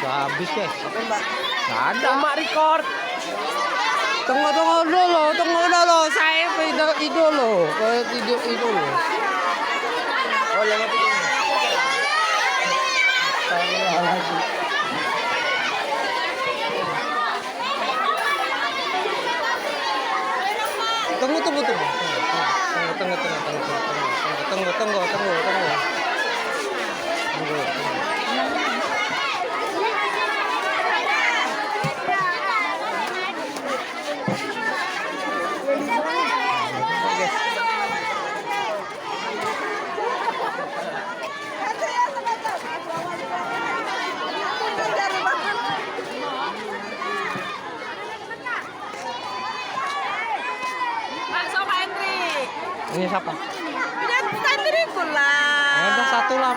Udah habis guys. Oke mbak. Gak ada. Mak record. Tunggu dulu. Saya itu dulu. Itu loh. Oh lewat ini. Tunggu. Ini siapa? Punya sendiri pula. Ada satu lah,